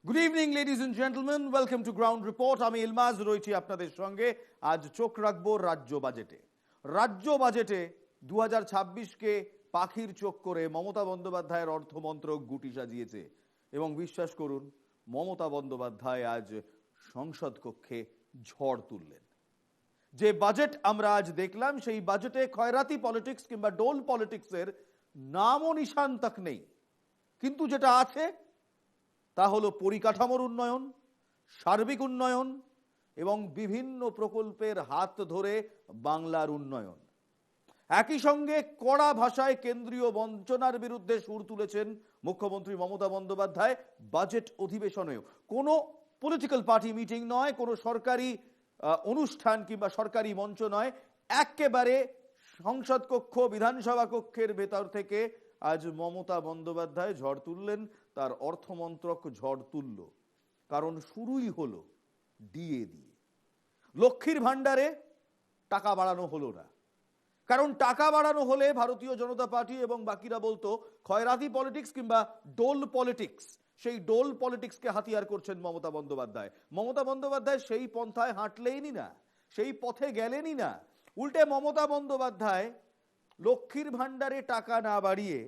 Good evening ladies and gentleman, welcome to ground report. আমি ইলমাজ রয়েছি আপনাদের সঙ্গে। আজ চোখ রাখবো রাজ্য বাজেটে। রাজ্য বাজেটে 2026কে পাখির চোখ করে মমতা বন্দ্যোপাধ্যায়ের অর্থমন্ত্রক গুটি সাজিয়েছে এবং বিশ্বাস করুন, মমতা বন্দ্যোপাধ্যায় আজ সংসদ কক্ষে ঝড় তুললেন। যে বাজেট আমরা আজ দেখলাম, সেই বাজেটে খয়রাতি পলিটিক্স কিংবা ডোল পলিটিক্সের নামও নিশান তক নেই। কিন্তু যেটা আছে তা হলো পরিকাঠামোর উন্নয়ন, সার্বিক উন্নয়ন এবং বিভিন্ন প্রকল্পের হাত ধরে বাংলার উন্নয়ন। একই সঙ্গে কড়া ভাষায় কেন্দ্রীয় বঞ্চনার বিরুদ্ধে সুর তুলেছেন মুখ্যমন্ত্রী মমতা বন্দ্যোপাধ্যায় বাজেট অধিবেশনেও। কোনো পলিটিক্যাল পার্টি মিটিং নয়, কোনো সরকারি অনুষ্ঠান কিংবা সরকারি মঞ্চ নয়, একেবারে সংসদ কক্ষ, বিধানসভা কক্ষের ভেতর থেকে আজ মমতা বন্দ্যোপাধ্যায় ঝড় তুললেন। তার অর্থমন্ত্রক ঝড় তুলল, কারণ শুরুই হলো ডিএ দিয়ে। লক্ষ্মীর ভাণ্ডারে টাকা বাড়ানো হলো না, কারণ টাকা বাড়ানো হলে ভারতীয় জনতা পার্টি এবং বাকিরা বলতো খয়রাতি পলিটিক্স কিংবা ডোল পলিটিক্স। সেই ডোল পলিটিক্সকে হাতিয়ার করছেন মমতা বন্দ্যোপাধ্যায়। মমতা বন্দ্যোপাধ্যায় সেই পন্থায় হাঁটলেনই না, সেই পথে গেলেনই না। উল্টে মমতা বন্দ্যোপাধ্যায় লক্ষ্মীর ভাণ্ডারে টাকা না বাড়িয়ে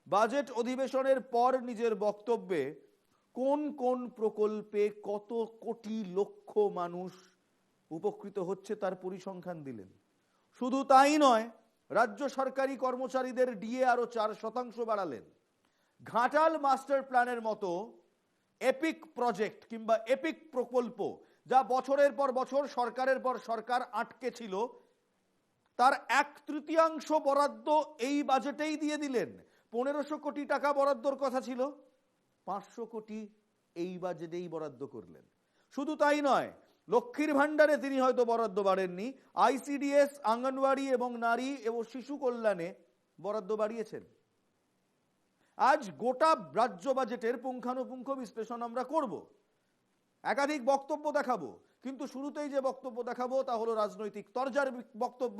বাজেট অধিবেশনের পর নিজের বক্তব্যে কোন কোন প্রকল্পে কত কোটি লক্ষ মানুষ উপকৃত হচ্ছে তার পরিসংখ্যান দিলেন। শুধু তাই নয়, রাজ্য সরকারি কর্মচারীদের ডিএ আরো 4% বাড়ালেন। ঘাটাল মাস্টার প্ল্যানের মতো এপিক প্রজেক্ট কিংবা এপিক প্রকল্প, যা বছরের পর বছর সরকারের পর সরকার আটকে ছিল, তার 1/3 বরাদ্দ এই বাজেটেই দিয়ে দিলেন। 1500 কোটি টাকা বরাদ্দর কথা ছিল, 500 কোটি এই বাজেটেই বরাদ্দ করলেন। শুধু তাই নয়, লক্ষ্মীর ভাণ্ডারে তিনি হয়তো বরাদ্দ বাড়েননি, আইসিডিএস, আঙ্গনওয়াড়ি এবং নারী এবং শিশু কল্যাণে বরাদ্দ বাড়িয়েছেন। আজ গোটা রাজ্য বাজেটের পুঙ্খানুপুঙ্খ বিশ্লেষণ আমরা করব, একাধিক বক্তব্য দেখাবো, কিন্তু শুরুতেই যে বক্তব্য দেখাবো তা হলো রাজনৈতিক তরজার বক্তব্য।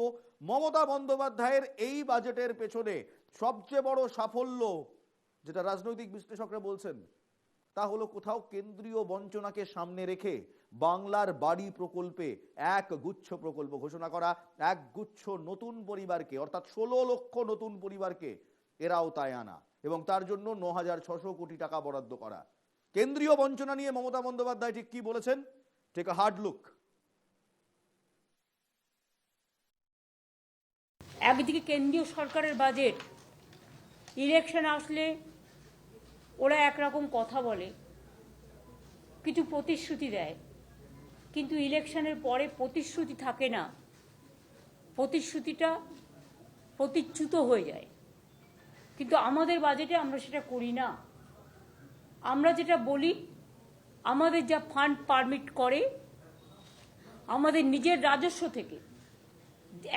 মমতা বন্দ্যোপাধ্যায়ের এই বাজেটের পেছনে সবচেয়ে বড় সাফল্য, যেটা রাজনৈতিক বিশ্লেষকরা বলছেন, তা হলো কোথাও কেন্দ্রীয় বঞ্চনাকে সামনে রেখে বাংলার বাড়ি প্রকল্পে এক গুচ্ছ প্রকল্প ঘোষণা করা, এক গুচ্ছ নতুন পরিবারকে, অর্থাৎ 16 লক্ষ নতুন পরিবারকে এরাও তাই আনা এবং তার জন্য 9600 কোটি টাকা বরাদ্দ করা। কেন্দ্রীয় বঞ্চনা নিয়ে মমতা বন্দ্যোপাধ্যায় ঠিক কি বলেছেন, টেক আ হার্ড লুক। একদিকে কেন্দ্রীয় সরকারের বাজেট, ইলেকশন আসলে ওরা একরকম কথা বলে, কিছু প্রতিশ্রুতি দেয়, কিন্তু ইলেকশনের পরে প্রতিশ্রুতি থাকে না, প্রতিশ্রুতিটা প্রতিচ্যুত হয়ে যায়। কিন্তু আমাদের বাজেটে আমরা সেটা করি না। আমরা যেটা বলি, আমাদের যা ফান্ড পারমিট করে, আমাদের নিজের রাজস্ব থেকে,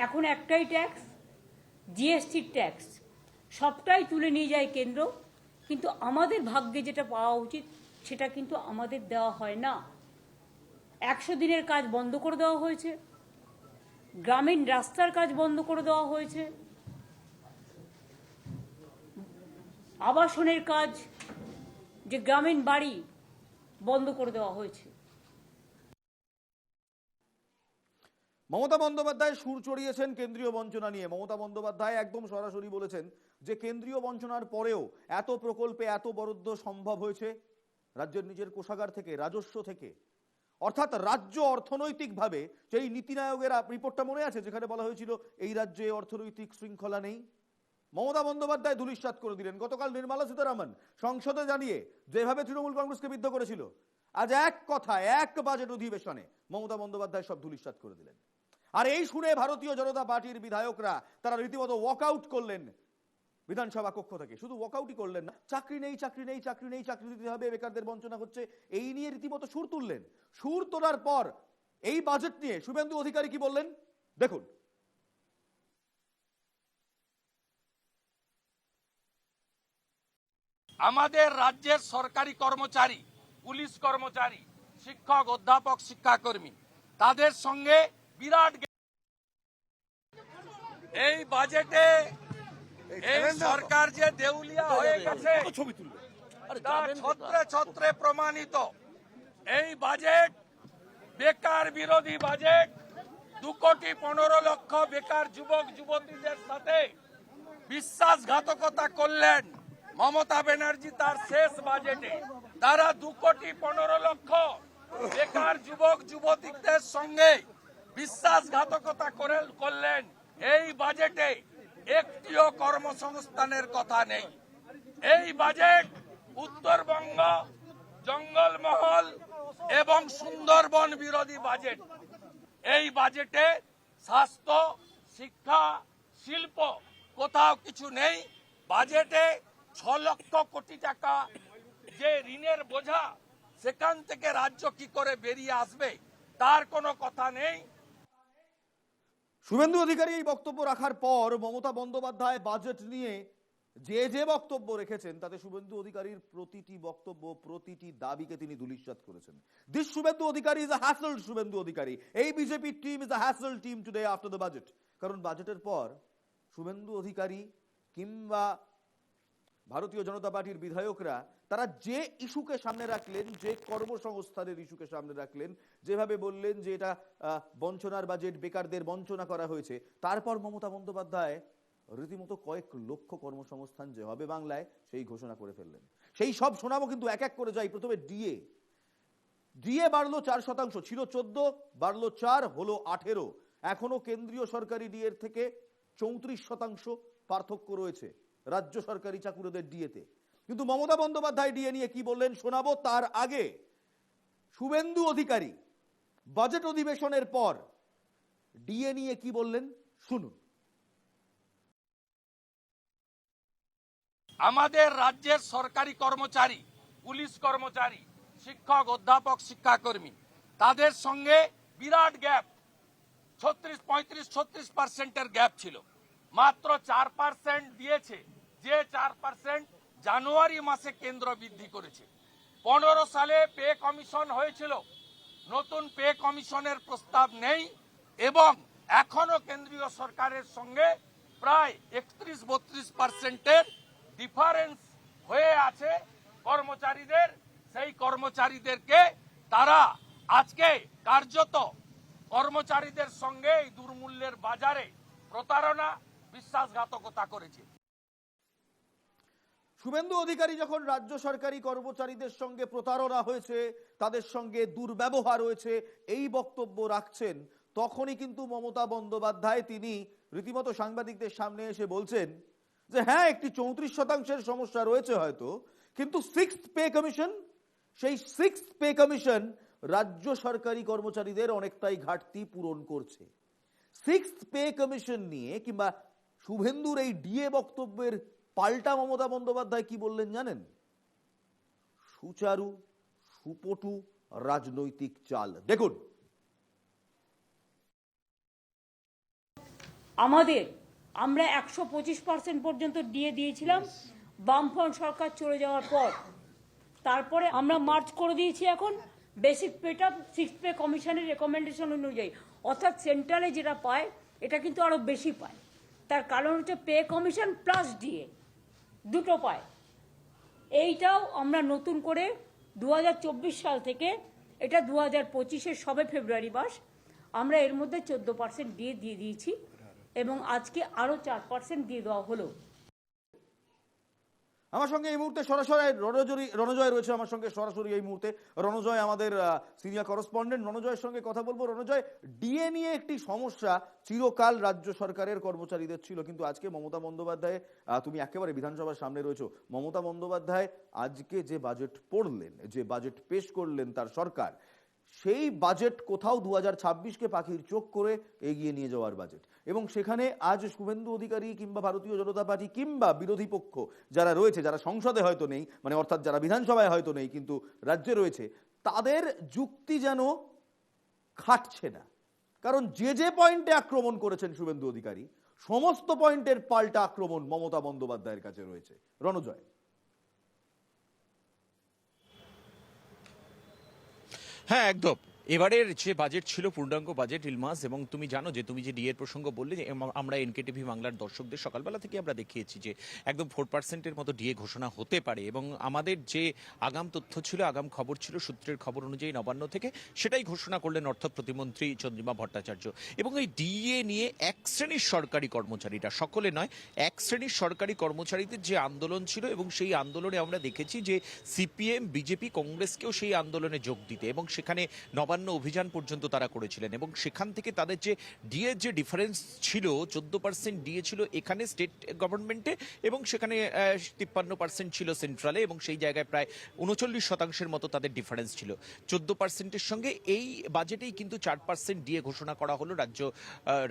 এখন একটাই ট্যাক্স, জিএসটির ট্যাক্স, সবটাই তুলে নিয়ে যায় কেন্দ্র, কিন্তু আমাদের ভাগ্যে যেটা পাওয়া উচিত সেটা কিন্তু আমাদের দেওয়া হয় না। 100 দিনের কাজ বন্ধ করে দেওয়া হয়েছে, গ্রামীণ রাস্তার কাজ বন্ধ করে দেওয়া হয়েছে, আবাসনের কাজ, যে গ্রামীণ বাড়ি, বন্ধ করে দেওয়া হয়েছে। মমতা বন্দ্যোপাধ্যায় সুর চড়িয়েছেন কেন্দ্রীয় বঞ্চনা নিয়ে। মমতা বন্দ্যোপাধ্যায় একদম সরাসরি বলেছেন যে কেন্দ্রীয় বঞ্চনার পরেও এত প্রকল্পে এত বরাদ্দ সম্ভব হয়েছে রাজ্যের নিজের কোষাগার থেকে, রাজস্ব থেকে। অর্থাৎ রাজ্য অর্থনৈতিকভাবে, সেই নীতি আয়োগের রিপোর্টটা মনে আছে যেখানে বলা হয়েছিল এই রাজ্যে অর্থনৈতিক শৃঙ্খলা নেই, মমতা বন্দ্যোপাধ্যায় ধূলিসাৎ করে দিলেন। গতকাল নির্মলা সীতারামন সংসদে জানিয়ে যেভাবে তৃণমূল কংগ্রেসকে বিদ্ধ করেছিল, আজ এক কথায় এক বাজেট অধিবেশনে মমতা বন্দ্যোপাধ্যায় সব ধূলিসাৎ করে দিলেন। আর এই শুনে ভারতীয় জনতা পার্টির বিধায়করা তারা রীতিমতো ওয়াকআউট করলেন বিধানসভা কক্ষ থেকে। শুধু ওয়াকআউটই করলেন না, চাকরি নেই, চাকরি নেই, চাকরি নেই, চাকরি দিতে হবে, বেকারদের বঞ্চনা হচ্ছে, এই নিয়ে রীতিমতো সুর তুললেন। সুর তোলার পর এই বাজেট নিয়ে শুভেন্দু অধিকারী কি বললেন দেখুন। আমাদের রাজ্যের সরকারি কর্মচারী, পুলিশ কর্মচারী, শিক্ষক, অধ্যাপক, শিক্ষাকর্মী, তাদের সঙ্গে বিরাট এই বাজেটে এই সরকার যে দেউলিয়া হয়ে গেছে, তা ছত্রে ছত্রে প্রমাণিত। এই বাজেট বেকার বিরোধী বাজেট। 2,15,00,000 বেকার যুবক যুবতীদের সাথে বিশ্বাসঘাতকতা করলেন মমতা ব্যানার্জি তার শেষ বাজেটে। তারা 2,15,00,000 বেকার যুবক যুবতীদের সঙ্গে বিশ্বাসঘাতকতা করলেন। এই বাজেটে একটিও কর্মসংস্থানের কথা নেই। এই বাজেট উত্তরবঙ্গ, জঙ্গলমহল এবং সুন্দরবন বিরোধী বাজেট। এই বাজেটে স্বাস্থ্য, শিক্ষা, শিল্প কোথাও কিছু নেই। বাজেটে 6 লক্ষ কোটি টাকা যে ঋণের বোঝা, সেখান থেকে রাজ্য কি করে বেরিয়ে আসবে তার কোনো কথা নেই। শুভেন্দু অধিকারী এই বক্তব্য রাখার পর মমতা বন্দ্যোপাধ্যায় বাজেট নিয়ে যে বক্তব্য রেখেছেন তাতে শুভেন্দু অধিকারীর প্রতিটি বক্তব্য, প্রতিটি দাবিকে তিনি ধূলিসাৎ করেছেন। This Suvendu Adhikari is a hassled Suvendu Adhikari. এই BJP team is a hassled team today after the budget. কারণ বাজেটের পর শুভেন্দু অধিকারী কিংবা ভারতীয় জনতা পার্টির বিধায়করা তারা যে ইস্যুকে সামনে রাখলেন, যে কর্মসংস্থানের ইস্যুকে সামনে রাখলেন, যেভাবে বললেন যে এটা বঞ্চনার বাজেট, বেকারদের বঞ্চনা করা হয়েছে, তারপর মমতা বন্দ্যোপাধ্যায় রীতিমতো কয়েক লক্ষ কর্মসংস্থান যে হবে বাংলায় সেই ঘোষণা করে ফেললেন। সেই সব শোনাবো, কিন্তু এক এক করে যাই। প্রথমে ডিএ বাড়লো 4%, ছিল 14, বাড়লো 4, হলো 18। এখনো কেন্দ্রীয় সরকারি ডিএর থেকে 34% পার্থক্য রয়েছে রাজ্য সরকারি চাকুরেদের ডিএতে। কিন্তু মমতা বন্দ্যোপাধ্যায় ডিএ নিয়ে কি বললেন শোনাবো। তার আগে শুভেন্দু অধিকারী বাজেট অধিবেশনের পর ডিএ নিয়ে কি বললেন শুনুন। আমাদের রাজ্যের সরকারি কর্মচারী, পুলিশ কর্মচারী, শিক্ষক, অধ্যাপক, শিক্ষাকর্মী তাদের সঙ্গে বিরাট গ্যাপ। 35-36% গ্যাপ ছিল। মাত্র 4% দিয়েছে, যে 4% জানুয়ারি মাসে কেন্দ্র বৃদ্ধি করেছে। 15 সালে পে কমিশন হয়েছিল, নতুন পে কমিশনের প্রস্তাব নেই এবং এখনো কেন্দ্রীয় সরকারের সঙ্গে প্রায় 31-32% ডিফারেন্স হয়ে আছে কর্মচারীদের। সেই কর্মচারীদেরকে তারা আজকে কার্যত কর্মচারীদের সঙ্গে এই দুর্মূল্যের বাজারে প্রতারণা, বিশ্বাসঘাতকতা করেছে। শুভেন্দু অধিকারী যখন রাজ্য সরকারি কর্মচারীদের সঙ্গে প্রতারণা হয়েছে, তাদের সঙ্গে দুর্ব্যবহার হয়েছে এই বক্তব্য রাখছেন, তখনই কিন্তু মমতা বন্দ্যোপাধ্যায় তিনি রীতিমতো সাংবাদিকদের সামনে এসে বলছেন যে হ্যাঁ, একটি 34% সমস্যা রয়েছে হয়তো, কিন্তু 6th পে কমিশন, সেই 6th পে কমিশন রাজ্য সরকারি কর্মচারীদের অনেকটাই ঘাটতি পূরণ করছে। 6th পে কমিশন নিয়ে কিংবা শুভেন্দুর এই ডিএ বক্তব্যের পাল্টা মমতা বন্দ্যোপাধ্যায় কি বললেন জানেন? সুচারু সুপটু রাজনৈতিক চাল। দেখুন, আমরা 125% পর্যন্ত ডিএ দিয়েছিলাম বামফ্রন্ট সরকার চলে যাওয়ার পর। তারপরে আমরা মার্চ করে দিয়েছি এখন বেসিক পেটা 6th পে কমিশনের রেকমেন্ডেশন অনুযায়ী। অর্থাৎ সেন্ট্রালে যেটা পায় এটা কিন্তু আরো বেশি পায়। তার কারণ হচ্ছে পে কমিশন প্লাস ডিএ দুটো পায়। এইটাও আমরা নতুন করে 2024 সাল থেকে, এটা 2025-এর সবে ফেব্রুয়ারি মাস, আমরা এর মধ্যে 14% ডিএ দিয়ে দিয়েছি এবং আজকে আরো 4% দিয়ে দেওয়া হলো। আমার সঙ্গে এই মুহূর্তে সরাসরি রণজয় রয়েছে আমার সঙ্গে সরাসরি এই মুহূর্তে। রণজয় আমাদের সিনিয়র করেসপন্ডেন্ট। রণজয়ের সঙ্গে কথা বলবো। রণজয়, ডিএ নিয়ে একটি সমস্যা চিরকাল রাজ্য সরকারের কর্মচারীদের ছিল, কিন্তু আজকে মমতা বন্দ্যোপাধ্যায়, তুমি একেবারে বিধানসভার সামনে রয়েছো, মমতা বন্দ্যোপাধ্যায় আজকে যে বাজেট পড়লেন, যে বাজেট পেশ করলেন তার সরকার, সেই বাজেট কোথাও 2026-কে পাখির চোখ করে এগিয়ে নিয়ে যাওয়ার বাজেট। এবং সেখানে আজ শুভেন্দু অধিকারী কিংবা ভারতীয় জনতা পার্টি কিংবা বিরোধী পক্ষ যারা রয়েছে, যারা সংসদে হয়তো নেই, মানে অর্থাৎ যারা বিধানসভায় হয়তো নেই কিন্তু রাজ্যে রয়েছে, তাদের যুক্তি যেন খাটছে না। কারণ যে পয়েন্টে আক্রমণ করেছেন শুভেন্দু অধিকারী, সমস্ত পয়েন্টের পাল্টা আক্রমণ মমতা বন্দ্যোপাধ্যায়ের কাছে রয়েছে। রণজয়। হ্যাঁ, একদম। এবারের যে বাজেট ছিল পূর্ণাঙ্গ বাজেট ইলমাস, এবং তুমি জানো যে তুমি যে ডিএর প্রসঙ্গ বললে যে আমরা এনকেটিভি বাংলার দর্শকদের সকালবেলা থেকে আমরা দেখিয়েছি যে একদম 4%-এর মতো ডিএ ঘোষণা হতে পারে, এবং আমাদের যে আগাম তথ্য ছিল, আগাম খবর ছিল, সূত্রের খবর অনুযায়ী নবান্ন থেকে, সেটাই ঘোষণা করলেন অর্থ প্রতিমন্ত্রী চন্দ্রিমা ভট্টাচার্য। এবং এই ডিএ নিয়ে এক শ্রেণীর সরকারি কর্মচারীরা, সকলে নয়, এক শ্রেণীর সরকারি কর্মচারীদের যে আন্দোলন ছিল, এবং সেই আন্দোলনে আমরা দেখেছি যে সিপিএম, বিজেপি, কংগ্রেসকেও সেই আন্দোলনে যোগ দিতে, এবং সেখানে নবান্ন অভিযান পর্যন্ত তারা করেছিলেন। এবং সেখান থেকে তাদের যে ডিএর যে ডিফারেন্স ছিল, 14% ডিএ ছিল এখানে স্টেট গভর্নমেন্টে, এবং সেখানে 53% ছিল সেন্ট্রালে, এবং সেই জায়গায় প্রায় 39% মতো তাদের ডিফারেন্স ছিল। 14%-এর সঙ্গে এই বাজেটেই কিন্তু 4% ডিএ ঘোষণা করা হলো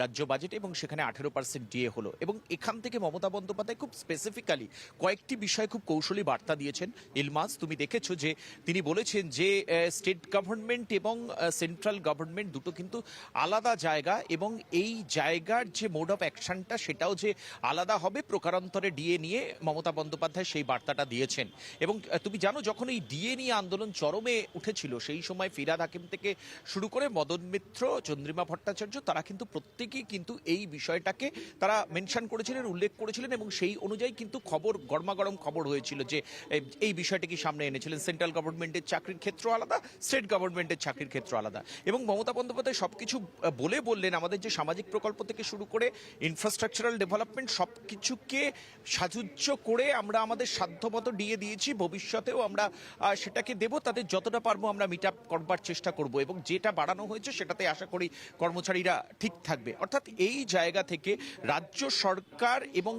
রাজ্য বাজেটে, এবং সেখানে 18% ডিএ হলো। এবং এখান থেকে মমতা বন্দ্যোপাধ্যায় খুব স্পেসিফিক্যালি কয়েকটি বিষয় খুব কৌশলী বার্তা দিয়েছেন। ইলমাস, তুমি দেখেছো যে তিনি বলেছেন যে স্টেট গভর্নমেন্ট এবং সেন্ট্রাল গভর্নমেন্ট দুটো কিন্তু আলাদা জায়গা, এবং এই জায়গার যে মোড অফ অ্যাকশনটা সেটাও যে আলাদা হবে। প্রকারান্তরে ডিএ নিয়ে মমতা বন্দ্যোপাধ্যায় সেই বার্তাটা দিয়েছেন। এবং তুমি জানো, যখন এই ডিএ নিয়ে আন্দোলন চরমে উঠেছিল, সেই সময় ফিরহাদ হাকিম থেকে শুরু করে মদন মিত্র, চন্দ্রিমা ভট্টাচার্য, তারা কিন্তু প্রত্যেকেই কিন্তু এই বিষয়টাকে তারা মেনশন করেছিলেন, উল্লেখ করেছিলেন, এবং সেই অনুযায়ী কিন্তু খবর, গরমাগরম খবর হয়েছিল যে এই বিষয়টাকে সামনে এনেছিলেন। সেন্ট্রাল গভর্নমেন্টের চাকরির ক্ষেত্র আলাদা, স্টেট গভর্নমেন্টের চাকরির ক্ষেত্র আলাদা। এবং মমতা বন্দ্যোপাধ্যায় সবকিছু বললেন, আমাদের যে সামাজিক প্রকল্প থেকে শুরু করে ইনফ্রাস্ট্রাকচারাল ডেভেলপমেন্ট সবকিছুকে সাহায্য করে আমরা আমাদের সাধ্যমতো ডিএ দিয়েছি, ভবিষ্যতেও আমরা সেটাকে দেব, তাদের যতটা পারবো আমরা মিট আপ করবার চেষ্টা করব, এবং যেটা বাড়ানো হয়েছে সেটাতে আশা করি কর্মচারীরা ঠিক থাকবে। অর্থাৎ এই জায়গা থেকে রাজ্য সরকার এবং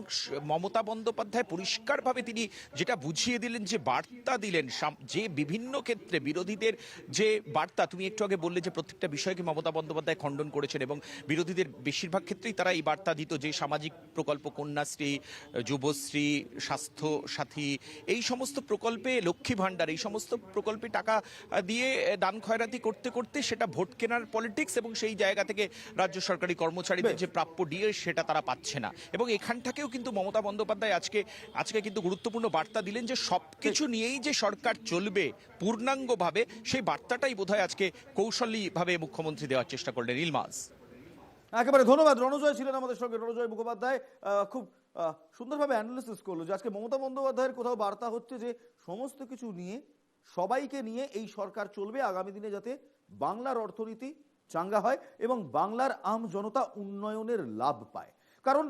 মমতা বন্দ্যোপাধ্যায় পরিষ্কারভাবে তিনি যেটা বুঝিয়ে দিলেন, যে বার্তা দিলেন, যে বিভিন্ন ক্ষেত্রে বিরোধীদের যে বার্তা, তুমি একটু আগে বললে যে প্রত্যেকটা বিষয়কে মমতা বন্দ্যোপাধ্যায় খণ্ডন করেছেন, এবং বিরোধীদের বেশিরভাগ ক্ষেত্রেই তারা এই বার্তা দিত যে সামাজিক প্রকল্প, কন্যাশ্রী, যুবশ্রী, স্বাস্থ্য সাথী, এই সমস্ত প্রকল্পে, লক্ষ্মী ভাণ্ডার, এই সমস্ত প্রকল্পে টাকা দিয়ে দান খয়রাতি করতে করতে সেটা ভোট কেনার পলিটিক্স, এবং সেই জায়গা থেকে রাজ্য সরকারি কর্মচারীদের যে প্রাপ্য ডিএ সেটা তারা পাচ্ছে না। এবং এখানটাকেও কিন্তু মমতা বন্দ্যোপাধ্যায় আজকে কিন্তু গুরুত্বপূর্ণ বার্তা দিলেন যে সবকিছু নিয়েই যে সরকার চলবে পূর্ণাঙ্গভাবে, সেই বার্তাটাই বোধহয় আজকে কৌশলীভাবে মুখ্যমন্ত্রী দেওয়ার চেষ্টা করলেন। ইলমাস, একেবারে ধন্যবাদ। রণজয় ছিলেন আমাদের সঙ্গে। রণজয় মুখোপাধ্যায় খুব সুন্দরভাবে অ্যানালিসিস করলো যে আজকে মমতা বন্দ্যোপাধ্যায়ের কোথাও বার্তা হচ্ছে যে সমস্ত কিছু নিয়ে, সবাইকে নিয়ে এই সরকার চলবে আগামী দিনে, যাতে বাংলার অর্থনীতি চাঙ্গা হয় এবং বাংলার আম জনতা উন্নয়নের লাভ পায়। কারণ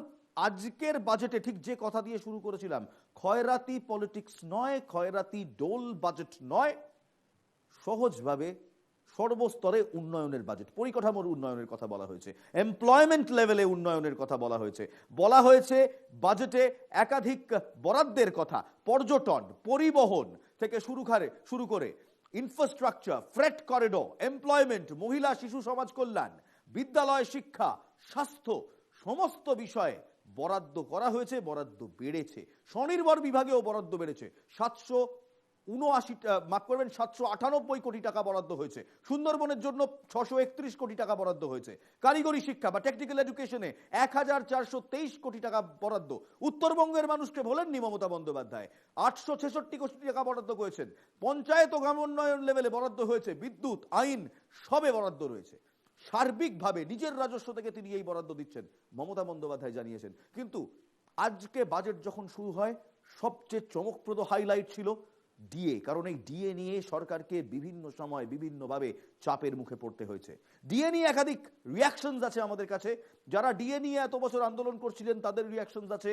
আজকের বাজেটে ঠিক যে কথা দিয়ে শুরু করেছিলাম, খয়রাতি পলিটিক্স নয়, খয়রাতি ডোল বাজেট নয়, সহজভাবে সর্বস্তরে উন্নয়নের বাজেট, পরিকাঠামোর উন্নয়নের কথা বলা হয়েছে, এমপ্লয়মেন্ট লেভেলে উন্নয়নের কথা বলা হয়েছে বাজেটে একাধিক বরাদ্দের কথা, পর্যটন, পরিবহন থেকে শুরু করে ইনফ্রাস্ট্রাকচার, ফ্রেট করিডোর, এমপ্লয়মেন্ট, মহিলা শিশু সমাজ কল্যাণ, বিদ্যালয় শিক্ষা, স্বাস্থ্য, সমস্ত বিষয়ে বরাদ্দ করা হয়েছে, বরাদ্দ বেড়েছে। স্বনির্ভর বিভাগেও বরাদ্দ বেড়েছে, 798 কোটি টাকা বরাদ্দ হয়েছে। সুন্দরবনের জন্য 631 কোটি টাকা বরাদ্দ হয়েছে। কারিগরি শিক্ষা বা টেকনিক্যাল এডুকেশনে 1423 কোটি টাকা বরাদ্দ। উত্তরবঙ্গের মানুষকে বলেননি মমতা বন্দ্যোপাধ্যায়, 866 কোটি টাকা বরাদ্দ করেছেন। পঞ্চায়েত ও গ্রাম উন্নয়ন লেভেলে বরাদ্দ হয়েছে, বিদ্যুৎ, আইন সবে বরাদ্দ রয়েছে। সার্বিকভাবে নিজের রাজস্ব থেকে তিনি এই বরাদ্দ দিচ্ছেন, মমতা বন্দ্যোপাধ্যায় জানিয়েছেন। কিন্তু আজকে বাজেট যখন শুরু হয়, সবচেয়ে চমকপ্রদ হাইলাইট ছিল ডিএ। কারণ এই ডিএ নিয়ে সরকারকে বিভিন্ন সময় বিভিন্নভাবে চাপের মুখে পড়তে হয়েছে। ডিএ নিয়ে একাধিক রিয়াকশনস আছে আমাদের কাছে। যারা ডিএ নিয়ে এত বছর আন্দোলন করছিলেন তাদের রিয়াকশনস আছে,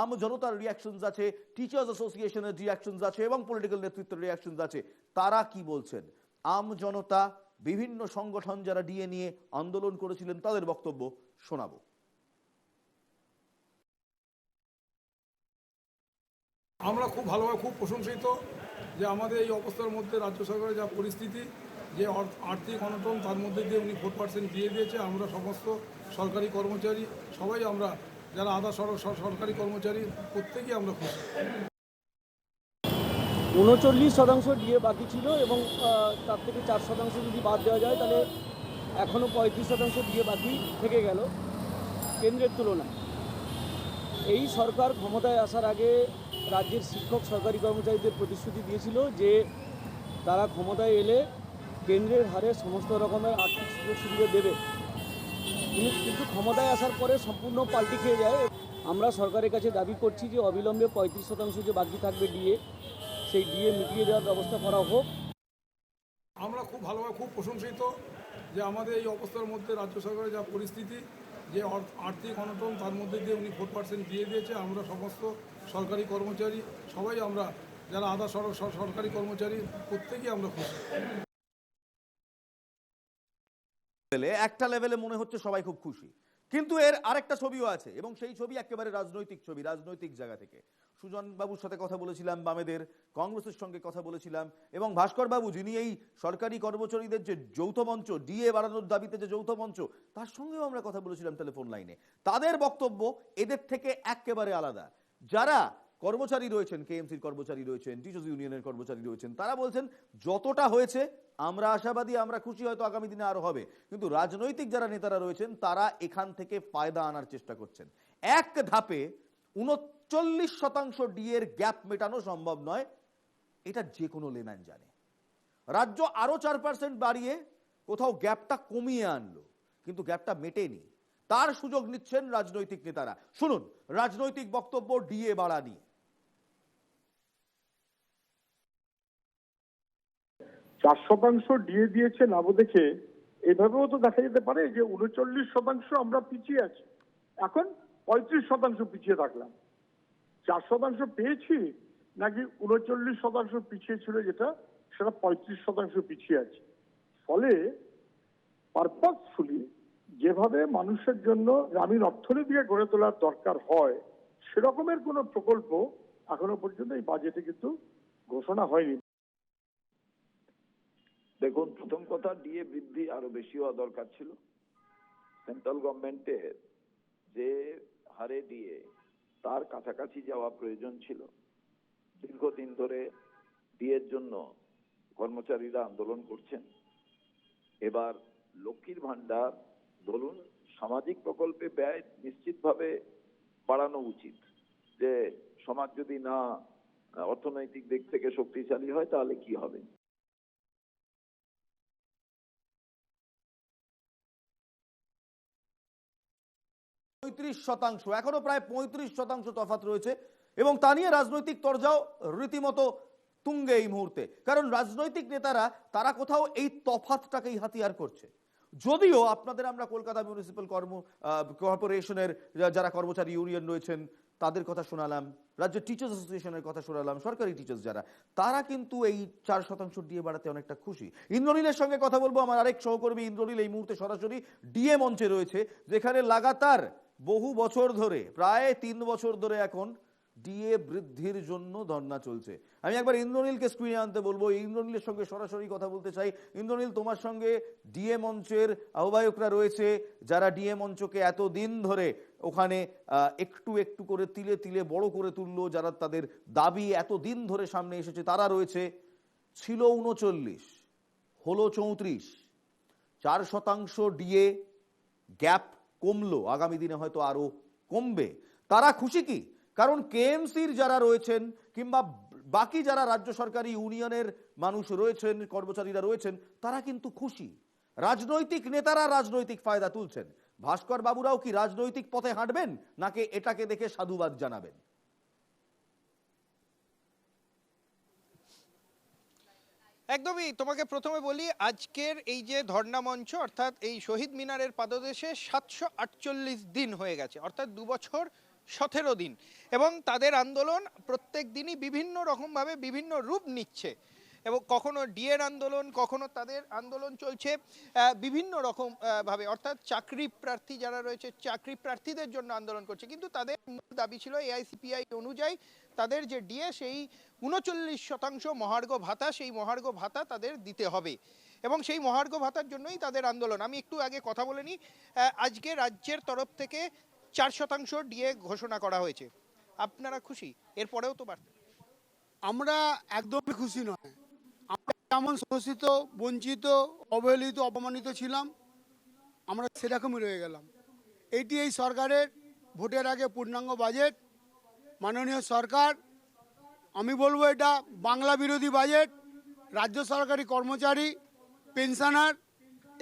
আম জনতার রিয়াকশনস আছে, টিচার্স অ্যাসোসিয়েশনের রিয়াকশনস আছে, এবং পলিটিক্যাল নেতৃত্বের রিয়াকশনস আছে। তারা কি বলছেন, আম জনতা, বিভিন্ন সংগঠন যারা ডিএ নিয়ে আন্দোলন করেছিলেন, তাদের বক্তব্য শোনাবো। আমরা খুব ভালোভাবে, খুব প্রশংসিত যে আমাদের এই অবস্থার মধ্যে রাজ্য সরকারের যা পরিস্থিতি, যে আর্থিক অনটন, তার মধ্যে দিয়ে উনি 4% দিয়ে দিয়েছে। আমরা সমস্ত সরকারি কর্মচারী সবাই, আমরা যারা আধা সরকারি কর্মচারী, প্রত্যেকেই আমরা খুশি। 39% ডিএ বাকি ছিল, এবং তার থেকে 4% যদি বাদ দেওয়া যায় তাহলে এখনও 35% ডিএ বাকি থেকে গেল কেন্দ্রের তুলনায়। এই সরকার ক্ষমতায় আসার আগে রাজ্যের শিক্ষক, সরকারি কর্মচারীদের প্রতিশ্রুতি দিয়েছিল যে তারা ক্ষমতায় এলে কেন্দ্রের হারে সমস্ত রকমের আর্থিক সুযোগ সুবিধা দেবে, কিন্তু ক্ষমতায় আসার পরে সম্পূর্ণ পাল্টি খেয়ে যায়। আমরা সরকারের কাছে দাবি করছি যে অবিলম্বে 35% যে বাকি থাকবে ডিএ, সেই ডিএ মিটিয়ে দেওয়ার ব্যবস্থা করা হোক। আমরা খুব ভালোভাবে খুব প্রশংসিত যে আমাদের এই অবস্থার মধ্যে রাজ্য সরকারের যা পরিস্থিতি, যে আর্থিক অনটন, তার মধ্যে দিয়ে উনি 4% দিয়ে দিয়েছে। আমরা সমস্ত সরকারি কর্মচারী সবাই, আমরা যারা আধা সরকারি কর্মচারী, প্রত্যেকেই আমরা খুশি। একটা লেভেলে মনে হচ্ছে সবাই খুব খুশি, কিন্তু এর আরেকটা ছবিও আছে, এবং সেই ছবি একেবারে রাজনৈতিক ছবি, রাজনৈতিক জায়গা থেকে। সুজন বাবুর সাথে কথা বলেছিলাম, বামেদের কংগ্রেসের সঙ্গে কথা বলেছিলাম, এবং ভাস্কর বাবু যিনি এই সরকারি কর্মচারীদের যে যৌথ মঞ্চ, ডিএ বাড়ানোর দাবিতে যে যৌথ মঞ্চ, তার সঙ্গেও আমরা কথা বলেছিলাম টেলিফোন লাইনে। তাদের বক্তব্য এদের থেকে একেবারে আলাদা। যারা কর্মচারী রয়েছেন, কেএমসির কর্মচারী রয়েছেন, টিচার্স ইউনিয়নের কর্মচারী রয়েছেন, তারা বলছেন যতটা হয়েছে আমরা আশাবাদী, আমরা খুশি, হয়তো আগামী দিনে আরো হবে। কিন্তু রাজনৈতিক যারা নেতারা রয়েছেন তারা এখান থেকে ফায়দা আনার চেষ্টা করছেন। এক ধাপে 39% ডিএর গ্যাপ মেটানো সম্ভব নয়, এটা যে কোনো লেম্যান জানে। রাজ্য আরো 4% বাড়িয়ে কোথাও গ্যাপটা কমিয়ে আনলো, কিন্তু গ্যাপটা মেটেনি। তার সুযোগ নিচ্ছেন রাজনৈতিক নেতারা। শুনুন রাজনৈতিক বক্তব্য ডিএ বাড়া নিয়ে। 4% ডিএ দিয়েছে লাভ দেখে এভাবেও তো দেখা যেতে পারে যে 39% আমরা পিছিয়ে আছি, এখন 35% পিছিয়ে থাকলাম। 4% পেয়েছি নাকি 39% পিছিয়ে ছিল, যেটা সেটা 35% পিছিয়ে আছে। ফলে পারপাসফুলি যেভাবে মানুষের জন্য গ্রামীণ অর্থনীতিকে গড়ে তোলার দরকার হয়, সেরকমের কোনো প্রকল্প এখনো পর্যন্ত এই বাজেটে কিন্তু ঘোষণা হয়নি। দেখুন, প্রথম কথা, ডিএ বৃদ্ধি আরো বেশি হওয়া দরকার ছিল। সেন্ট্রাল গভর্নমেন্টের যে হারে ডিএ, তার কাছাকাছি যাওয়া প্রয়োজন ছিল। দীর্ঘদিন ধরে ডিএর জন্য কর্মচারীরা আন্দোলন করছেন। এবার লক্ষ্মীর ভান্ডার ধরুন, সামাজিক প্রকল্পে ব্যয় নিশ্চিতভাবে বাড়ানো উচিত। যে সমাজ যদি না অর্থনৈতিক দিক থেকে শক্তিশালী হয় তাহলে কি হবে। শতাংশ, এখনো প্রায় 35% তফাৎ রয়েছে, এবং তা নিয়ে রাজনৈতিক তরজাও রীতিমতো তুঙ্গে এই মুহূর্তে। কারণ রাজনৈতিক নেতারা তারা কোথাও এই তফাৎটাকেই হাতিয়ার করছে। যদিও আপনাদের আমরা কলকাতা মিউনিসিপ্যাল কর্পোরেশনের যারা কর্মচারী ইউনিয়ন রয়েছেন তাদের কথা শোনালাম, রাজ্য টিচার্স অ্যাসোসিয়েশনের কথা শোনালাম, সরকারি টিচার্স যারা, তারা কিন্তু এই 4% ডিএ বাড়াতে অনেকটা খুশি। ইন্দ্রনীলের সঙ্গে কথা বলবো। আমার আরেক সহকর্মী ইন্দ্রনীল এই মুহূর্তে সরাসরি ডিএ মঞ্চে রয়েছে, যেখানে লাগাতার বহু বছর ধরে, প্রায় 3 বছর ধরে এখন ডিএ বৃদ্ধির জন্য ধর্ণা চলছে। আমি একবার ইন্দ্রনীলকে স্ক্রিনে আনতে বলবো, ইন্দ্রনীলের সঙ্গে সরাসরি কথা বলতে চাই। ইন্দ্রনীল, তোমার সঙ্গে ডিএ মঞ্চের আহ্বায়করা রয়েছে, যারা ডিএ মঞ্চকে এতদিন ধরে ওখানে একটু একটু করে তিলে তিলে বড় করে তুললো, যারা তাদের দাবি এতদিন ধরে সামনে এসেছে, তারা রয়েছে। ছিল 39, হলো 34, 4% ডিএ গ্যাপ কমলো, আগামী দিনে হয়তো আরো কমবে। তারা খুশি কি? কারণ কেএমসির যারা রয়েছেন কিংবা বাকি যারা রাজ্য সরকারি ইউনিয়নের মানুষ রয়েছেন, কর্মচারীরা রয়েছেন, তারা কিন্তু খুশি। রাজনৈতিক নেতারা রাজনৈতিক ফায়দা তুলছেন। ভাস্কর বাবুরাও কি রাজনৈতিক পথে হাঁটবেন, নাকি এটাকে দেখে সাধুবাদ জানাবেন? একদমই। তোমাকে প্রথমে বলি, আজকের এই যে ধর্ণা মঞ্চ, অর্থাৎ এই শহীদ মিনারের পাদদেশে 748 দিন হয়ে গেছে, অর্থাৎ 2 বছর 17 দিন, এবং তাদের আন্দোলন প্রত্যেক দিনই বিভিন্ন রকমভাবে বিভিন্ন রূপ নিচ্ছে। এবং কখনো ডিএর আন্দোলন, কখনো তাদের আন্দোলন চলছে বিভিন্ন রকম ভাবে, অর্থাৎ চাকরি প্রার্থী যারা রয়েছে, চাকরি প্রার্থীদের জন্য আন্দোলন করছে। কিন্তু তাদের মূল দাবি ছিল এআইসিপিআই অনুযায়ী তাদের যে ডিএ, সেই 39% মহার্ঘ ভাতা, সেই মহার্ঘ ভাতা তাদের দিতে হবে, এবং সেই মহার্ঘ ভাতার জন্যই তাদের আন্দোলন। আমি একটু আগে কথা বলে নিই। আজকে রাজ্যের তরফ থেকে 4% ডিএ ঘোষণা করা হয়েছে। আপনারা খুশি? এরপরেও তো বাড়তে। আমরা একদমই খুশি নয়। আমরা যেমন শোষিত, বঞ্চিত, অবহেলিত, অপমানিত ছিলাম, আমরা সেরকমই রয়ে গেলাম। এটি এই সরকারের ভোটের আগে পূর্ণাঙ্গ বাজেট। মাননীয় সরকার, আমি বলবো এটা বাংলা বিরোধী বাজেট। রাজ্য সরকারি কর্মচারী পেনশনার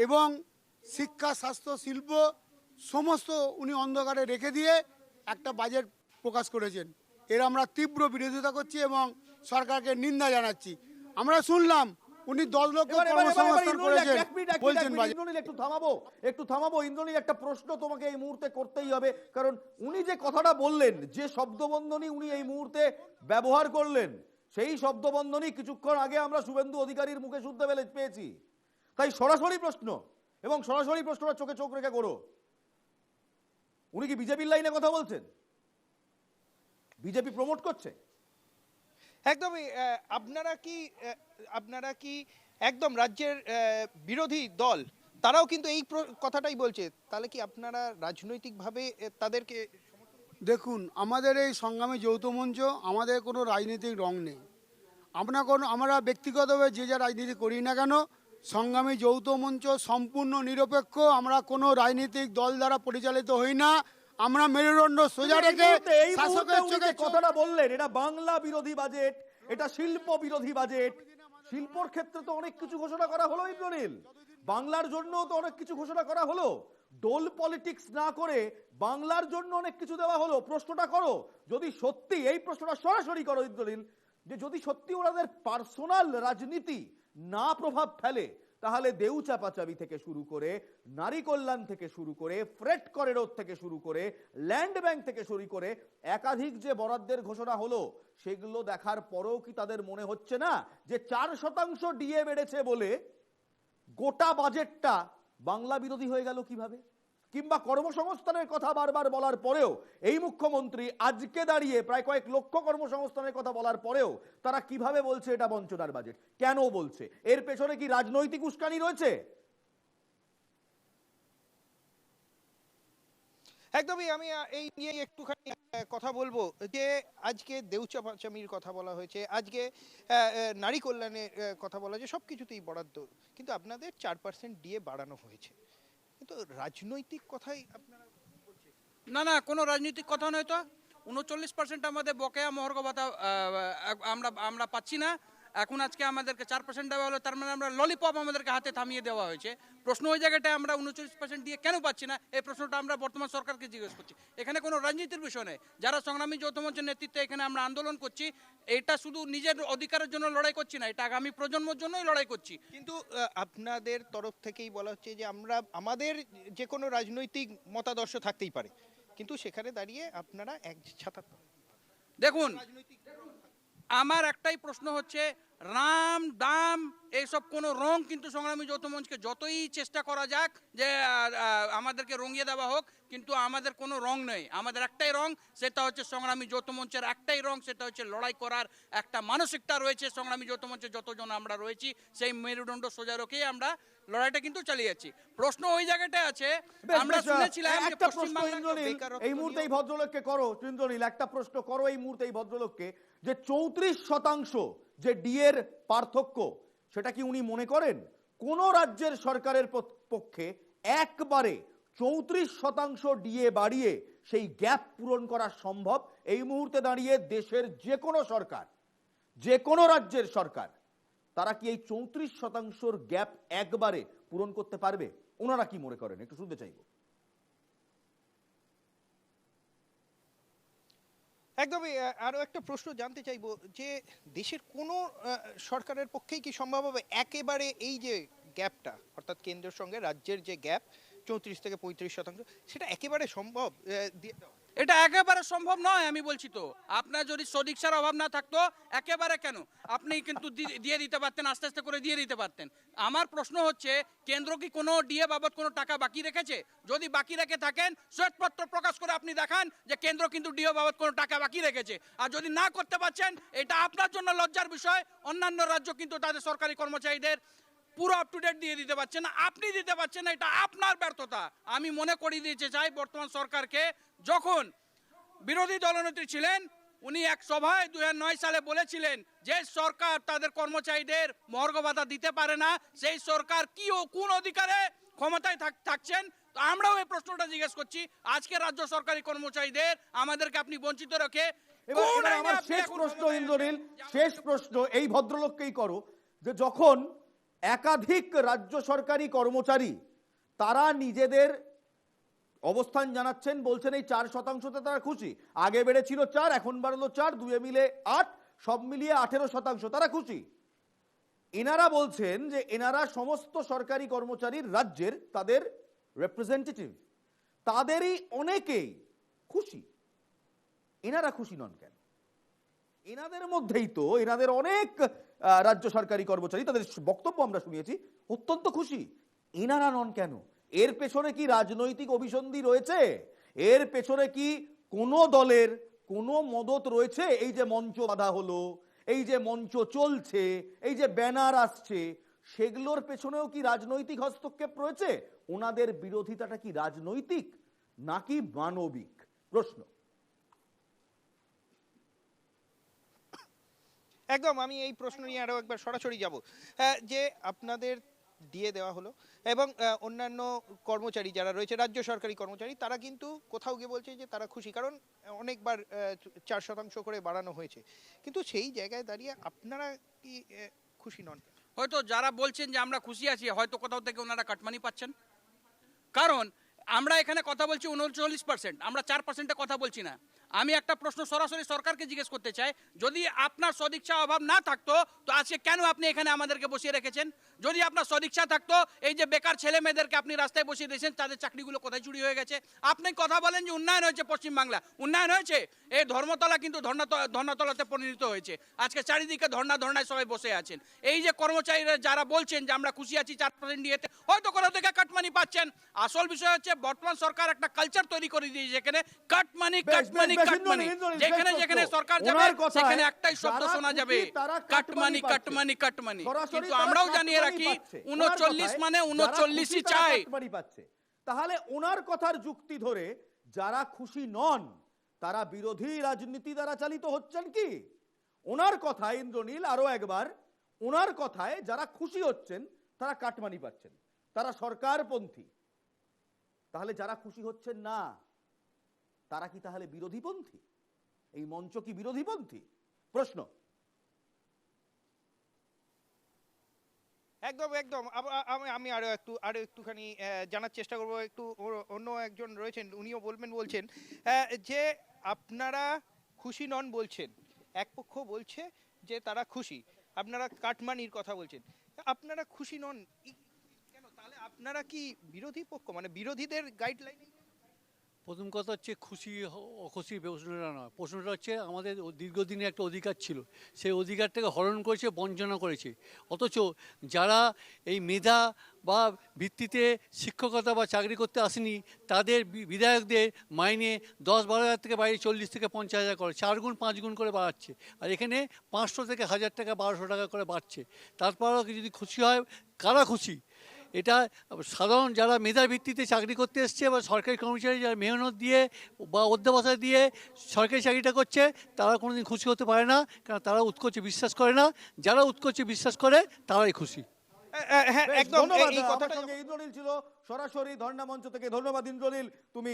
এবং শিক্ষা, স্বাস্থ্য, শিল্প সমস্ত উনি অন্ধকারে রেখে দিয়ে একটা বাজেট প্রকাশ করেছেন। এর আমরা তীব্র বিরোধিতা করছি এবং সরকারকে নিন্দা জানাচ্ছি। আমরা শুনলাম উনি 10 লক্ষ কর্মসংস্থান করেছেন বলছেন বাজেট। ইন্দ্রনীল একটু থামাবো ইন্দ্রনীল, একটা প্রশ্ন তোমাকে এই মুহূর্তে করতেই হবে, কারণ উনি যে কথাটা বললেন, যে শব্দবন্ধনী উনি এই মুহূর্তে ব্যবহার করলেন, সেই শব্দবন্ধনী কিছুক্ষণ আগে আমরা শুভেন্দু অধিকারীর মুখে শুনতে পেয়েছি। তাই সরাসরি প্রশ্ন, এবং সরাসরি প্রশ্নটা চোখে চোখ রেখে করো, উনি কি বিজেপির লাইনে কথা বলছেন? বিজেপি প্রমোট করছে? একদমই। আপনারা কি একদম রাজ্যের বিরোধী দল তারাও কিন্তু এই কথাটাই বলছে, তাহলে কি আপনারা রাজনৈতিকভাবে তাদেরকে? দেখুন, আমাদের এই সংগ্রামী যৌথ মঞ্চ, আমাদের কোনো রাজনৈতিক রং নেই। আমরা ব্যক্তিগতভাবে যে যা রাজনীতি করি না কেন, সংগ্রামী যৌথ মঞ্চ সম্পূর্ণ নিরপেক্ষ। আমরা কোনো রাজনৈতিক দল দ্বারা পরিচালিত হই না। আমরা মেরুদণ্ড সোজা রেখে শাসকের চোখে কথাটা বললেন, এটা বাংলা বিরোধী বাজেট, এটা শিল্প বিরোধী বাজেট। শিল্পর ক্ষেত্রে তো অনেক কিছু ঘোষণা করা হলো ইন্দ্রনীল, বাংলার জন্য তো অনেক কিছু ঘোষণা করা হলো। ডোল পলিটিক্স না করে বাংলার জন্য অনেক কিছু দেওয়া হলো। প্রশ্নটা করো, যদি সত্যি এই প্রশ্নটা সরাসরি করো ইন্দ্রনীল, যে যদি সত্যি ওনাদের পার্সোনাল রাজনীতি না প্রভাব ফেলে, তাহলে দেউ চাপাচাবি থেকে শুরু করে, নারী কল্যাণ থেকে শুরু করে, ফ্রেট করিডোর থেকে শুরু করে, ল্যান্ড ব্যাংক থেকে শুরু করে একাধিক যে বরাদ্দের ঘোষণা হলো, সেগুলো দেখার পরেও কি তাদের মনে হচ্ছে না যে 4% ডিএ বেড়েছে বলে গোটা বাজেটটা বাংলা বিরোধী হয়ে গেল কিভাবে? কিংবা কর্মসংস্থানের কথা বারবার বলার পরেও এই মুখ্যমন্ত্রী আজকে দাঁড়িয়ে প্রায় কয়েক লক্ষ কর্মসংস্থানের কথা বলার পরেও তারা কিভাবে বলছে এটা বঞ্চনার বাজেট? কেন বলছে? এর পেছনে কি রাজনৈতিক উস্কানি রয়েছে? একদমই। আমি এই নিয়ে একটুখানি কথা বলবো, যে আজকে দেউচাপাচামির কথা বলা হয়েছে, আজকে নারী কল্যাণের কথা বলা হয়েছে, সব কিছুতেই বরাদ্দ, কিন্তু আপনাদের 4% ডিএ বাড়ানো হয়েছে, কিন্তু রাজনৈতিক কথাই আপনারা বলছেন। না, কোনো রাজনৈতিক কথা নয় তো। 39% আমাদের বকেয়া মহার্ঘ ভাতা আমরা পাচ্ছি না। এখন আজকে আমাদেরকে 4% দেওয়া হলো, তার মানে আমরা ললিপপ আমাদেরকে হাতে থামিয়ে দেওয়া হয়েছে। প্রশ্ন ওই জায়গাটায় আমরা 39% দিয়ে কেন পাচ্ছি না, এই প্রশ্নটা আমরা বর্তমান সরকারকে জিজ্ঞেস করছি। এখানে কোনো রাজনীতির বিষয় নেই। যারা সংগ্রামী যৌথ মঞ্চের নেতৃত্বে এখানে আমরা আন্দোলন করছি, এটা শুধু নিজের অধিকারের জন্য লড়াই করছি না, এটা আগামী প্রজন্মের জন্যই লড়াই করছি। কিন্তু আপনাদের তরফ থেকেই বলা হচ্ছে যে আমাদের যে কোনো রাজনৈতিক মতাদর্শ থাকতেই পারে, কিন্তু সেখানে দাঁড়িয়ে আপনারা এক ছাতা। দেখুন, আমার একটাই প্রশ্ন হচ্ছে, রাম দাম এইসব কোনো রং কিন্তু সংগ্রামী যৌথ মঞ্চকে যতই চেষ্টা করা যাক যে আমাদেরকে রঙিয়ে দেওয়া হোক, কিন্তু আমাদের কোনো রং নেই। আমাদের একটাই রং, সেটা হচ্ছে সংগ্রামী যৌথ মঞ্চের একটাই রং, সেটা হচ্ছে লড়াই করার একটা মানসিকতা রয়েছে। সংগ্রামী যৌথ মঞ্চে যতজন আমরা রয়েছি, সেই মেরুদণ্ড সোজা রেখেই আমরা লড়াইটা কিন্তু চালিয়ে যাচ্ছি। প্রশ্ন ওই জায়গাটায় আছে, আমরা শুনেছিলাম যে একটা প্রশ্ন পশ্চিমবাংলায় ইন্দ্রনীল এই মুহূর্তে এই ভদ্রলোককে করো, ইন্দ্রনীল একটা প্রশ্ন করো এই মুহূর্তে এই ভদ্রলোককে, যে 34% যে ডিএর পার্থক্য, সেটা কি উনি মনে করেন কোন রাজ্যের সরকারের পক্ষে একবারে 34% ডিএ বাড়িয়ে সেই গ্যাপ পূরণ করা সম্ভব? এই মুহূর্তে দাঁড়িয়ে দেশের যে কোনো সরকার, যে কোনো রাজ্যের সরকার, তারা কি এই 34%র গ্যাপ একবারে পূরণ করতে পারবে? ওনারা কি মনে করেন একটু শুনতে চাইব। একদমই। আরো একটা প্রশ্ন জানতে চাইবো, যে দেশের কোনো সরকারের পক্ষেই কি সম্ভব হবে একেবারে এই যে গ্যাপটা, অর্থাৎ কেন্দ্রের সঙ্গে রাজ্যের যে গ্যাপ 34 থেকে 35%, সেটা একেবারে সম্ভব দিয়ে দেওয়া? এটা একেবারে সম্ভব নয়। আমি বলছি তো, আপনার যদি সদিচ্ছার অভাব না থাকতো, একেবারে কেন, আপনি কিন্তু দিয়ে দিতে পারতেন, আস্তে আস্তে করে দিয়ে দিতে পারতেন। আমার প্রশ্ন হচ্ছে, কেন্দ্র কি কোনো ডিএ বাবদ কোনো টাকা বাকি রেখেছে? যদি বাকি রেখে থাকেন, শ্বেতপত্র প্রকাশ করে আপনি দেখান যে কেন্দ্র কিন্তু ডিএ বাবদ কোনো টাকা বাকি রেখেছে। আর যদি না করতে পারছেন, এটা আপনার জন্য লজ্জার বিষয়। অন্যান্য রাজ্য কিন্তু তাদের সরকারি কর্মচারীদের পুরো আপ টু ডেট দিয়ে দিতে পারছেন না, আপনি দিতে পারছেন না, এটা আপনার ব্যর্থতা। আমি মনে করিয়ে দিতে চাই বর্তমান সরকারকে, যখন বিরোধী দলনেত্রী ছিলেন, উনি এক সভায় 2009 সালে বলেছিলেন যে সরকার তাদের কর্মচারীদের মহার্ঘ ভাতা দিতে পারে না, সেই সরকার কি ও কোন অধিকারে ক্ষমতায় থাকছেন? তো আমরাও এই প্রশ্নটা জিজ্ঞেস করছি, আজকে রাজ্য সরকারি কর্মচারীদের আমাদেরকে আপনি বঞ্চিত রেখে। এবার আমার শেষ প্রশ্ন ইন্দ্রনীল, শেষ প্রশ্ন এই ভদ্রলোককেই করো, যে যখন একাধিক রাজ্য সরকারি কর্মচারী তারা নিজেদের অবস্থান জানাচ্ছেন, বলছেন এই 4%তে তারা খুশি। আগে বেড়েছিল 4, এখন বাড়লো 4, দুয়ে মিলে 8, সব মিলিয়ে 18% তারা খুশি। এনারা বলছেন যে এনারা সমস্ত সরকারি কর্মচারীর রাজ্যের তাদের রিপ্রেজেন্টেটিভ, তাদেরই অনেকেই খুশি। এনারা খুশি নন কেন? এনাদের মধ্যেই তো এনাদের অনেক রাজ্য সরকারি কর্মচারী, তাদের বক্তব্য আমরা শুনিয়েছি, অত্যন্ত খুশি। এনারা নন কেন? এর পেছনে কি রাজনৈতিক অভিসন্ধি রয়েছে? এর পেছনে কি কোনো দলের কোনো মদত রয়েছে? এই যে মঞ্চ বাঁধা হলো, এই যে মঞ্চ চলছে, এই যে ব্যানার আসছে, সেগুলোর পেছনেও কি রাজনৈতিক হস্তক্ষেপ রয়েছে? ওনাদের বিরোধিতাটা কি রাজনৈতিক নাকি মানবিক? প্রশ্ন। একদম, আমি এই প্রশ্ন নিয়ে আরো একবার সরাসরি যাব। যে আপনাদের দিয়ে দেওয়া হলো এবং অন্যান্য কর্মচারী যারা রয়েছে, রাজ্য সরকারি কর্মচারী, তারা কিন্তু কোথাও গিয়ে বলছে যে তারা খুশি, কারণ অনেকবার 4% করে বাড়ানো হয়েছে। কিন্তু সেই জায়গায় দাঁড়িয়ে আপনারা কি খুশি নন? হয়তো যারা বলছেন যে আমরা খুশি আছি, হয়তো কোথাও থেকে ওনারা কাটমানি পাচ্ছেন। কারণ আমরা এখানে কথা বলছি 39%, আমরা 4% কথা বলছি না। আমি একটা প্রশ্ন সরাসরি সরকারকে জিজ্ঞেস করতে চাই, যদি আপনার সদিচ্ছা অভাব না থাকতো তো আজকে কেন আপনি এখানে আমাদেরকে বসিয়ে রেখেছেন? যদি আপনার সদিচ্ছা থাকতো, এই যে বেকার ছেলে মেয়েদেরকে আপনি রাস্তায় বসিয়ে দিয়েছেন, তাদের চাকরিগুলো কোথায় চুরি হয়ে গেছে? আপনি কথা বলেন যে উন্নয়ন হয়েছে পশ্চিমবাংলা, উন্নয়ন হয়েছে? এই ধর্মতলা কিন্তু ধর্ণাতলাতে পরিণত হয়েছে। আজকে চারিদিকে ধর্নায় সবাই বসে আছেন। এই যে কর্মচারীরা যারা বলছেন যে আমরা খুশি আছি 4% দিয়েতে, হয়তো কোথাও থেকে কাটমানি পাচ্ছেন। আসল বিষয় হচ্ছে বর্তমান সরকার একটা কালচার তৈরি করে দিয়েছে, যেখানে কাটমানি কাটমানি কাটমানি, যেখানে যেখানে সরকার যাবে সেখানে একটাই শব্দ শোনা যাবে, কাটমানি কাটমানি কাটমানি। কিন্তু আমরাও জানিয়ে রাখি 39 মানে 39ই চাই। তাহলে ওনার কথার যুক্তি ধরে যারা খুশি নন তারা বিরোধী রাজনীতি দ্বারা চালিত হচ্ছেন কি? ওনার কথায় ইন্দ্রনীল আরো একবার, ওনার কথায় যারা খুশি হচ্ছেন তারা কাটমানি পাচ্ছেন, তারা সরকারপন্থী। তাহলে যারা খুশি হচ্ছেন না তারা কি তাহলে বিরোধীপন্থী? এই মঞ্চ কি বিরোধীপন্থী? প্রশ্ন। একদম একদম, আমি আরো একটুখানি জানার চেষ্টা করবো। একটু অন্য একজন রয়েছেন, উনিও বলছেন যে আপনারা খুশি নন বলছেন, এক পক্ষ বলছে যে তারা খুশি, আপনারা কাটমানির কথা বলছেন, আপনারা খুশি নন কেন? তাহলে আপনারা কি বিরোধী পক্ষ, মানে বিরোধীদের গাইডলাইনে? প্রথম কথা হচ্ছে খুশি অখুশি প্রশ্নটা নয়, প্রশ্নটা হচ্ছে আমাদের দীর্ঘদিনের একটা অধিকার ছিল, সেই অধিকারটাকে হরণ করেছে, বঞ্চনা করেছে। অথচ যারা এই মেধা বা ভিত্তিতে শিক্ষকতা বা চাকরি করতে আসেনি, তাদের বিধায়কদের মাইনে 10-12 হাজার থেকে বাইরে 40 থেকে 50 হাজার করে, 4 গুণ 5 গুণ করে বাড়াচ্ছে। আর এখানে 500 থেকে 1000 টাকা 1200 টাকা করে বাড়ছে। তারপরেও যদি খুশি হয়, কারা খুশি? এটা সাধারণ যারা মেধার ভিত্তিতে চাকরি করতে এসছে বা সরকারি কর্মচারী যারা মেহনত দিয়ে বা অধ্যবসায় দিয়ে সরকারি চাকরিটা করছে, তারা কোনোদিন খুশি হতে পারে না, কারণ তারা উৎকোচে বিশ্বাস করে না। যারা উৎকোচে বিশ্বাস করে তারাই খুশি। ইন্দ্রনীল ছিল সরাসরি ধর্ণা মঞ্চ থেকে। ধন্যবাদ ইন্দ্রনীল, তুমি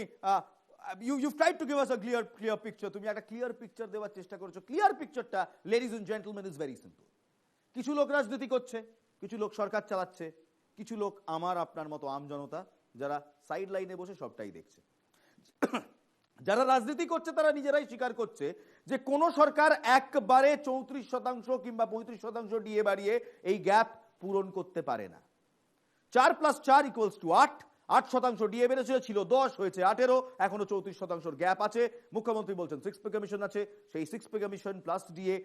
you've tried to give us a clear picture. তুমি একটা ক্লিয়ার পিকচার দেওয়ার চেষ্টা করেছো। ক্লিয়ার পিকচারটা, ladies and gentleman, is very simple. কিছু লোক রাজনীতি করছে, কিছু লোক সরকার চালাচ্ছে, কিছু লোক আমার আপনার মতো আমজনতা যারা সাইড লাইনে বসে সবটাই দেখছে। যারা রাজনীতি করছে তারা নিজেরাই স্বীকার করছে যে কোন সরকার একবারে 34% কিংবা 35% ডিএ বাড়িয়ে এই গ্যাপ পূরণ করতে পারে না। 4 + 4 = 8। 8% ডিএ বেড়েছিল, ছিল 10, হয়েছে 18, এখনো 34% গ্যাপ আছে। মুখ্যমন্ত্রী বলছেন 6 পে কমিশন আছে, সেই 6 পে কমিশন প্লাস ডিএ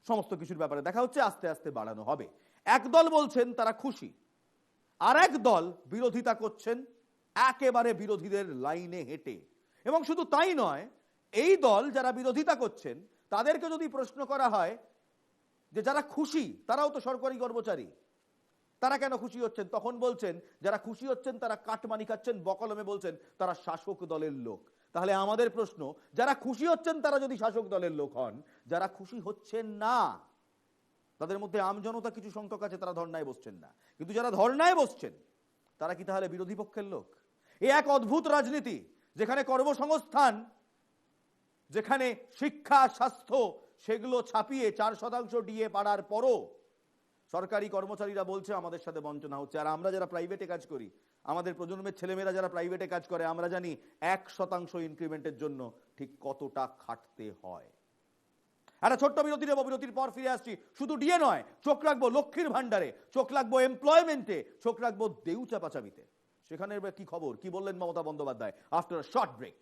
সমস্ত কিছুর ব্যাপারে দেখা হচ্ছে, আস্তে আস্তে বাড়ানো হবে। একদল বলছেন তারা খুশি, আর এক দল বিরোধিতা করছেন একেবারে বিরোধীদের লাইনে হেঁটে। এবং শুধু তাই নয়, এই দল যারা বিরোধিতা করছেন তাদেরকে যদি প্রশ্ন করা হয় যে যারা খুশি তারাও তো সরকারি কর্মচারী, তারা কেন খুশি হচ্ছেন, তখন বলছেন যারা খুশি হচ্ছেন তারা কাটমানি খাচ্ছেন, বকলমে বলছেন তারা শাসক দলের লোক। তাহলে আমাদের প্রশ্ন, যারা খুশি হচ্ছেন তারা যদি শাসক দলের লোক হন, যারা খুশি হচ্ছেন না তাদের মধ্যে আমজনতা কিছু সংখ্যক আছে, তারা ধর্নায় বসছেন না, কিন্তু যারা ধর্নায় বসছেন তারা কি তাহলে বিরোধী পক্ষের লোক? এ এক অদ্ভুত রাজনীতি, যেখানে কর্মসংস্থান, যেখানে শিক্ষা, স্বাস্থ্য, সেগুলো ছাপিয়ে 4% ডিএ বাড়ার পরও সরকারি কর্মচারীরা বলছে আমাদের সাথে বঞ্চনা হচ্ছে, আর আমরা যারা প্রাইভেটে কাজ করি, আমাদের প্রজন্মের ছেলেমেয়েরা যারা প্রাইভেটে কাজ করে, আমরা জানি 1% ইনক্রিমেন্টের জন্য ঠিক কতটা খাটতে হয়। একটা ছোট্ট বিরতি নেব, বিরতির পর ফিরে আসছি। শুধু ডিএ নয়, চোখ রাখবো লক্ষ্মীর ভান্ডারে, চোখ রাখবো এমপ্লয়মেন্টে, চোখ রাখবো দেউচা পাচামিতে। সেখানে কি খবর, কি বললেন Mamata Bandyopadhyay? After a short break.